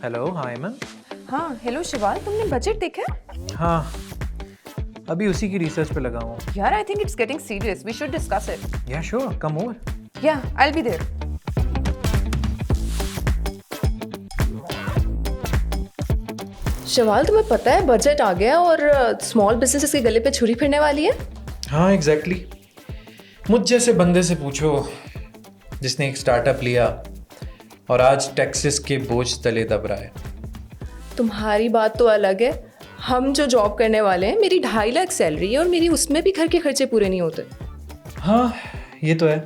Hello, हाँ एमन। हाँ हेलो शिवाल, तुमने बजट देखा है? हाँ, अभी उसी की रिसर्च पे लगा हूँ। यार I think it's getting serious, we should discuss it. Yeah sure, come over. Yeah I will be there. Shival, तुम्हें पता है बजट आ गया और स्मॉल बिजनेसेस के गले पे छुरी फिरने वाली है। हाँ एग्जैक्टली मुझ जैसे बंदे से पूछो जिसने एक स्टार्टअप लिया और आज टैक्सेस के बोझ तले दब रहा है। तुम्हारी बात तो अलग है। हम जो जॉब करने वाले हैं, मेरी 2.5 लाख सैलरी है और मेरी उसमें भी घर के खर्चे पूरे नहीं होते। हाँ ये तो है,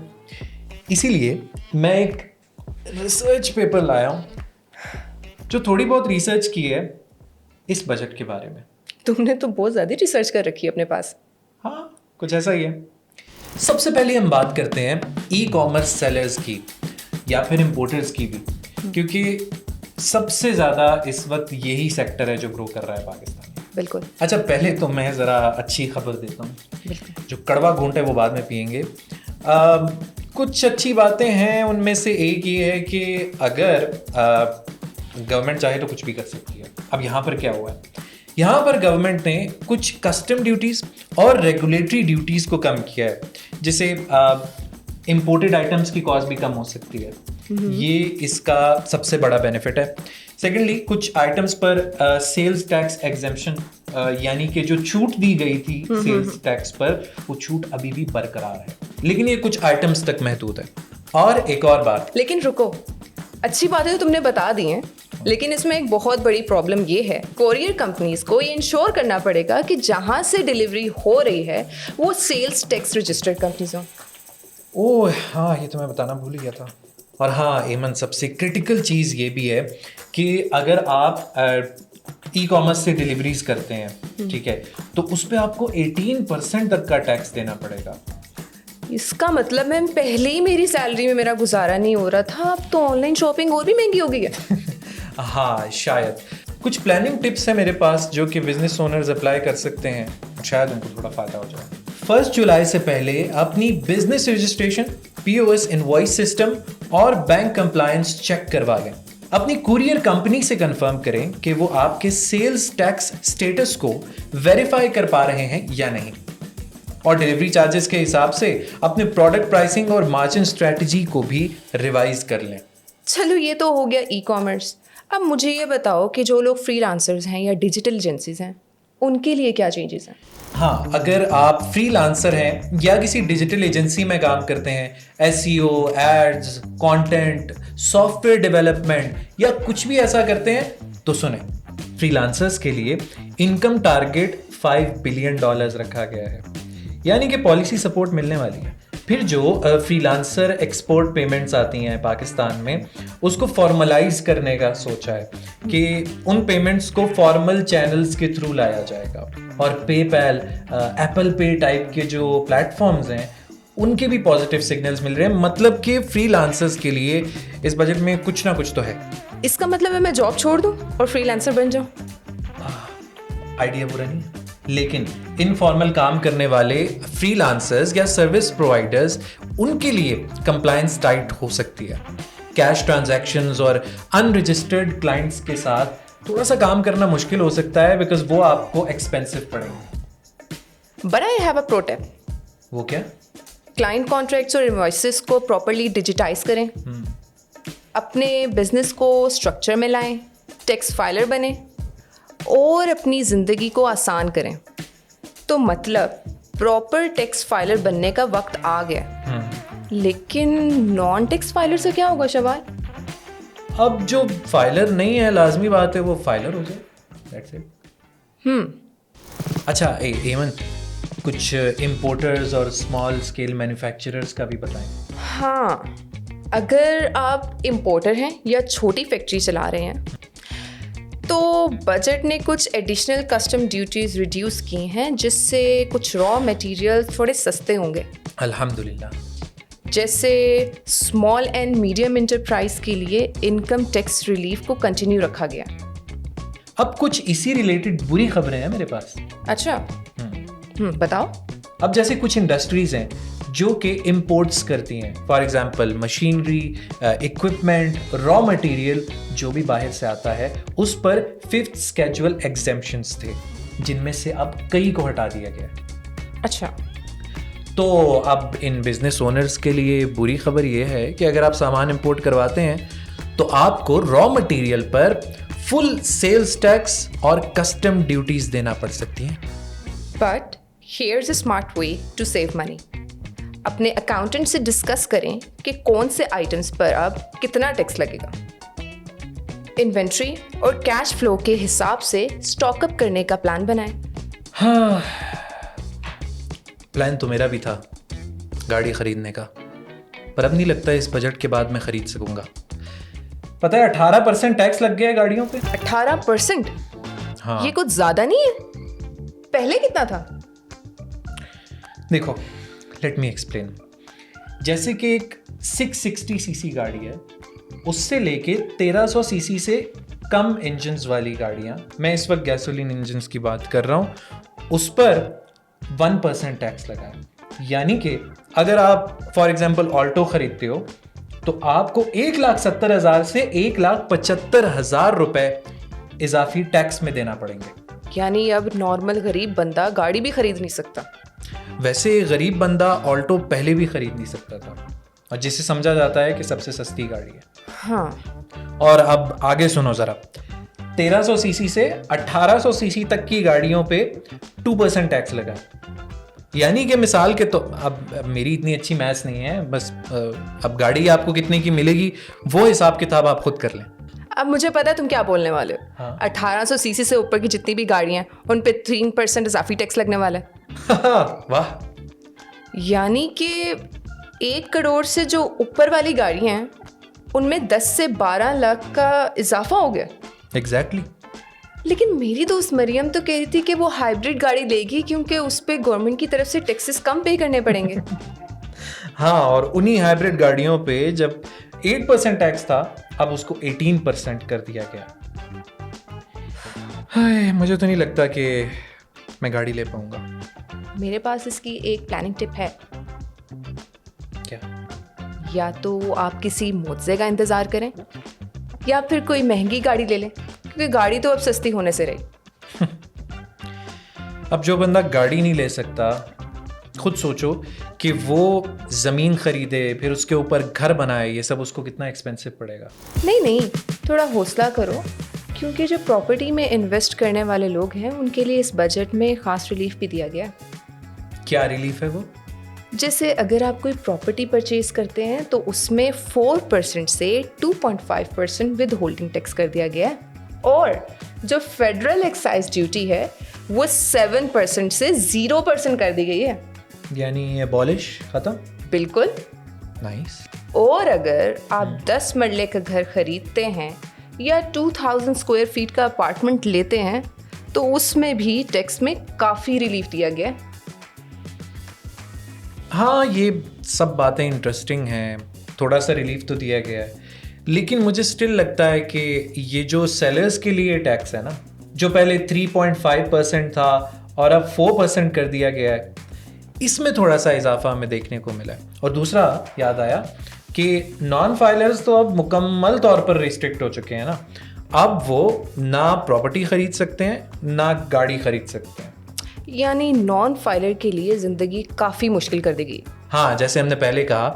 इसीलिए मैं एक रिसर्च पेपर लाया हूँ जो थोड़ी बहुत रिसर्च की है इस बजट के बारे में। तुमने तो बहुत ज़्यादा रिसर्च कर रखी है अपने पास। हाँ कुछ ऐसा ही है। सबसे पहले हम बात करते हैं ई कॉमर्स सेलर्स की या फिर इम्पोर्टर्स की भी, क्योंकि सबसे ज़्यादा इस वक्त यही सेक्टर है जो ग्रो कर रहा है पाकिस्तान में। बिल्कुल। अच्छा पहले तो मैं ज़रा अच्छी खबर देता हूँ। जो कड़वा घूंट है वो बाद में पियेंगे। कुछ अच्छी बातें हैं, उनमें से एक ये है कि अगर गवर्नमेंट चाहे तो कुछ भी कर सकती है। अब यहाँ पर क्या हुआ है, यहाँ पर गवर्नमेंट ने कुछ कस्टम ड्यूटीज़ और रेगुलेटरी ड्यूटीज़ को कम किया है, जिससे इम्पोर्टेड आइटम्स की कॉस्ट भी कम हो सकती है। ये इसका सबसे बड़ा बेनिफिट है। सेकेंडली कुछ आइटम्स पर सेल्स टैक्स एग्जेम्पशन यानी कि जो छूट दी गई थी सेल्स टैक्स पर, वो छूट अभी भी बरकरार है, लेकिन ये कुछ आइटम्स तक महदूद है। और एक और बात, लेकिन रुको, अच्छी बातें तो तुमने बता दी हैं, लेकिन इसमें एक बहुत बड़ी प्रॉब्लम ये है, कोरियर कंपनीज को ये इंश्योर करना पड़ेगा कि जहां से डिलीवरी हो रही है वो सेल्स टैक्स रजिस्टर्ड कंपनीज हो। ओह हाँ, ये तो मैं बताना भूल ही गया था। और हाँ एमन, सबसे क्रिटिकल चीज़ ये भी है कि अगर आप ई कॉमर्स से डिलीवरीज करते हैं, ठीक है, तो उस पर आपको 18% तक का टैक्स देना पड़ेगा। इसका मतलब मैम, पहले ही मेरी सैलरी में मेरा गुजारा नहीं हो रहा था, अब तो ऑनलाइन शॉपिंग और भी महंगी हो गई है। हाँ शायद कुछ प्लानिंग टिप्स है मेरे पास जो कि बिजनेस ओनर्स अप्लाई कर सकते हैं, शायद उनको थोड़ा फायदा हो जाए। 1 जुलाई से पहले अपनी business registration, POS invoice system और बैंक कंप्लायंस चेक करवा लें। अपनी कुरियर कंपनी से कंफर्म करें कि वो आपके सेल्स टैक्स स्टेटस को वेरीफाई कर पा रहे हैं या नहीं, और डिलीवरी चार्जेस के हिसाब से अपने प्रोडक्ट प्राइसिंग और मार्जिन स्ट्रेटजी को भी रिवाइज कर लें। चलो ये तो हो गया ई कॉमर्स। अब मुझे ये बताओ कि जो लोग फ्रीलांसर्स हैं या डिजिटल एजेंसीज हैं, उनके लिए क्या चेंजेस हैं? हाँ, अगर आप फ्रीलांसर हैं या किसी डिजिटल एजेंसी में काम करते हैं, SEO, ads, content, software development या कुछ भी ऐसा करते हैं, तो सुने, फ्रीलांसर्स के लिए इनकम टारगेट $5 बिलियन रखा गया है, यानी कि पॉलिसी सपोर्ट मिलने वाली है। फिर जो फ्रीलांसर एक्सपोर्ट पेमेंट्स आती हैं पाकिस्तान में, उसको फॉर्मलाइज करने का सोचा है कि उन पेमेंट्स को फॉर्मल चैनल्स के थ्रू लाया जाएगा। और पेपैल, एप्पल पे टाइप के जो प्लेटफॉर्म्स हैं, उनके भी पॉजिटिव सिग्नल्स मिल रहे हैं। मतलब कि फ्रीलांसर्स के लिए इस बजट में कुछ ना कुछ तो है। इसका मतलब है मैं जॉब छोड़ दूं और फ्रीलांसर बन जाऊं? आइडिया बुरा नहीं है, लेकिन इनफॉर्मल काम करने वाले फ्रीलांसर्स या सर्विस प्रोवाइडर्स, उनके लिए कंप्लायंस टाइट हो सकती है। कैश ट्रांजैक्शंस और अनरजिस्टर्ड क्लाइंट्स के साथ थोड़ा सा काम करना मुश्किल हो सकता है, बिकॉज वो आपको एक्सपेंसिव पड़ेंगे। But I have a pro tip. वो क्या? क्लाइंट कॉन्ट्रैक्ट्स और इनवॉइसेस को प्रॉपर्ली डिजिटाइज करें, अपने बिजनेस को स्ट्रक्चर में लाएं, टैक्स फाइलर बने और अपनी ज़िंदगी को आसान करें। तो मतलब प्रॉपर टैक्स फाइलर बनने का वक्त आ गया। लेकिन नॉन टैक्स फाइलर से क्या होगा शवाल? अब जो फाइलर नहीं है, लाजमी बात है वो फाइलर हो जाए। That's it. अच्छा एमन, कुछ इम्पोर्टर्स और स्मॉल स्केल मैन्युफैक्चरर्स का भी बताएं। हाँ, अगर आप इम्पोर्टर हैं या छोटी फैक्ट्री चला रहे हैं, तो बजट ने कुछ एडिशनल कस्टम ड्यूटीज़ रिड्यूस की हैं, जिससे कुछ रॉ मटेरियल थोड़े सस्ते होंगे। अल्हम्दुलिल्लाह। जैसे स्मॉल एंड मीडियम इंटरप्राइज के लिए इनकम टैक्स रिलीफ को कंटिन्यू रखा गया। अब कुछ इसी रिलेटेड बुरी खबरें हैं मेरे पास। अच्छा, बताओ। अब जैसे कुछ इंडस्ट्रीज हैं जो कि इम्पोर्ट्स करती हैं, for example machinery, equipment, raw material जो भी बाहर से आता है, उस पर 5th स्केड्यूल एग्जेम्पशंस थे, जिनमें से अब कई को हटा दिया गया। अच्छा, तो अब इन बिजनेस ओनर्स के लिए बुरी खबर ये है कि अगर आप सामान इंपोर्ट करवाते हैं तो आपको रॉ मटेरियल पर फुल सेल्स टैक्स और कस्टम ड्यूटीज देना पड़ सकती हैं। But here's a smart way to save money. अपने अकाउंटेंट से डिस्कस करें कि कौन से आइटम्स पर अब कितना टैक्स लगेगा। इन्वेंट्री और कैश फ्लो के हिसाब से स्टॉकअप करने का प्लान बनाएं। हाँ, प्लान तो मेरा भी था गाड़ी खरीदने का, पर अब नहीं लगता इस बजट के बाद मैं खरीद सकूंगा। पता है 18% टैक्स लग गया है गाड़ियों पे। 18%? हाँ। ये कुछ ज्यादा नहीं है? पहले कितना था? देखो, लेट मी एक्सप्लेन। जैसे कि एक 660 सीसी गाड़ी है, उससे लेके 1300 सीसी से कम इंजन्स वाली गाड़ियां, मैं इस वक्त गैसोलीन इंजन्स की बात कर रहा हूं, उस पर 1% टैक्स लगा है। यानी कि अगर आप फॉर एग्जांपल ऑल्टो खरीदते हो तो आपको 1,70,000 से 1,75,000 रुपए इजाफी टैक्स में देना पड़ेंगे। यानी अब नॉर्मल गरीब बंदा गाड़ी भी खरीद नहीं सकता। वैसे गरीब बंदा ऑल्टो पहले भी खरीद नहीं सकता था, और जिसे समझा जाता है कि सबसे सस्ती गाड़ी है। हाँ। और अब आगे सुनो जरा, 1300 सीसी से 1800 सीसी तक की गाड़ियों पे 2% टैक्स लगा। यानी कि मिसाल के तो अब मेरी इतनी अच्छी मैथ्स नहीं है, बस अब गाड़ी आपको कितने की मिलेगी वो हिसाब किताब आप खुद कर लें। अब मुझे पता है तुम क्या बोलने वाले हो। हाँ। 1800 सीसी से ऊपर की जितनी भी गाड़ियां हैं उन पे 3% इजाफी टैक्स लगने वाला है। वाह। यानी कि 1 करोड़ से जो ऊपर वाली गाड़ियां हैं उनमें 10 से 12 लाख का इजाफा हो गया। एग्जैक्टली। लेकिन मेरी दोस्त मरियम तो कह रही थी कि वो हाइब्रिड गाड़ी लेगी क्योंकि उस पे गवर्नमेंट की तरफ से टैक्सेस कम पे करने पड़ेंगे। हाँ, और उन्हीं हाइब्रिड गाड़ियों पे जब 8% टैक्स था, अब उसको 18% कर दिया गया। हाय, मुझे तो नहीं लगता कि मैं गाड़ी ले पाऊंगा। मेरे पास इसकी एक प्लानिंग टिप है। क्या? या तो आप किसी मुआवजे का इंतज़ार करें या फिर कोई महंगी गाड़ी ले लें, क्योंकि गाड़ी तो अब सस्ती होने से रही। अब जो बंदा गाड़ी नहीं ले सकता, खुद सोचो कि वो ज़मीन खरीदे, फिर उसके ऊपर घर बनाए, ये सब उसको कितना एक्सपेंसिव पड़ेगा। नहीं, थोड़ा हौसला करो, क्योंकि जो प्रॉपर्टी में इन्वेस्ट करने वाले लोग हैं उनके लिए इस बजट में ख़ास रिलीफ भी दिया गया। क्या रिलीफ है वो? जैसे अगर आप कोई प्रॉपर्टी परचेज करते हैं तो उसमें 4% से 2.5% विद होल्डिंग टैक्स कर दिया गया है, और जो फेडरल एक्साइज ड्यूटी है वो 7% से 0% कर दी गई है। यानी अबॉलिश, खत्म। बिल्कुल। नाइस। और अगर आप 10 मरले का घर खरीदते हैं या 2000 स्क्वायर फीट का अपार्टमेंट लेते हैं तो उसमें भी टैक्स में काफ़ी रिलीफ दिया गया है। हाँ, ये सब बातें इंटरेस्टिंग हैं, थोड़ा सा रिलीफ तो दिया गया है, लेकिन मुझे स्टिल लगता है कि ये जो सेलर्स के लिए टैक्स है ना, जो पहले 3.5% था और अब 4% कर दिया गया है, इसमें थोड़ा सा इजाफा हमें देखने को मिला है। और दूसरा याद आया कि नॉन फाइलर्स तो अब मुकम्मल तौर पर रिस्ट्रिक्ट हो चुके हैं ना। अब वो ना प्रॉपर्टी खरीद सकते हैं ना गाड़ी खरीद सकते हैं। यानी नॉन फाइलर के लिए ज़िंदगी काफ़ी मुश्किल कर देगी। हाँ, जैसे हमने पहले कहा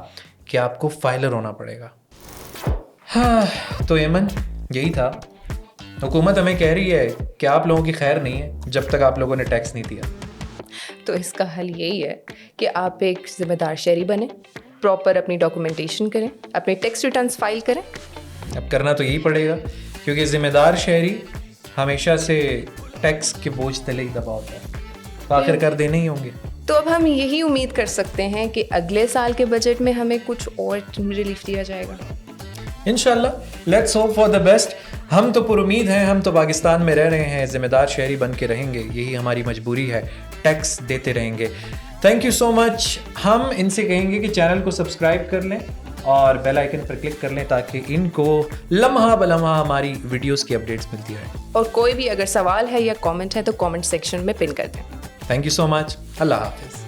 कि आपको फाइलर होना पड़ेगा। हाँ, तो यमन यही था। हुकूमत हमें कह रही है कि आप लोगों की खैर नहीं है जब तक आप लोगों ने टैक्स नहीं दिया। तो इसका हल यही है कि आप एक ज़िम्मेदार शहरी बने, प्रॉपर अपनी डॉक्यूमेंटेशन करें, अपने टैक्स रिटर्न्स फाइल करें। अब करना तो यही पड़ेगा, क्योंकि ज़िम्मेदार शहरी हमेशा से टैक्स के बोझ तले ही दबा होता है, तो आखिरकार देने ही होंगे। तो अब हम यही उम्मीद कर सकते हैं कि अगले साल के बजट में हमें कुछ और रिलीफ दिया जाएगा। इंशाल्लाह, let's hope for the best. हम तो पुरुमीद हैं, हम तो पाकिस्तान में रह रहे हैं, ज़िम्मेदार शहरी बन के रहेंगे, यही हमारी मजबूरी है, टैक्स देते रहेंगे। Thank you so much. हम इनसे कहेंगे कि चैनल को सब्सक्राइब कर लें और बेल आइकन पर क्लिक कर लें ताकि इनको लम्हा बलम्हा हमारी वीडियोस की अपडेट्स मिलती रहे। और कोई भी अगर सवाल है या कमेंट है तो कमेंट सेक्शन में पिन कर दें। Thank you so much. अल्लाह हाफिज़।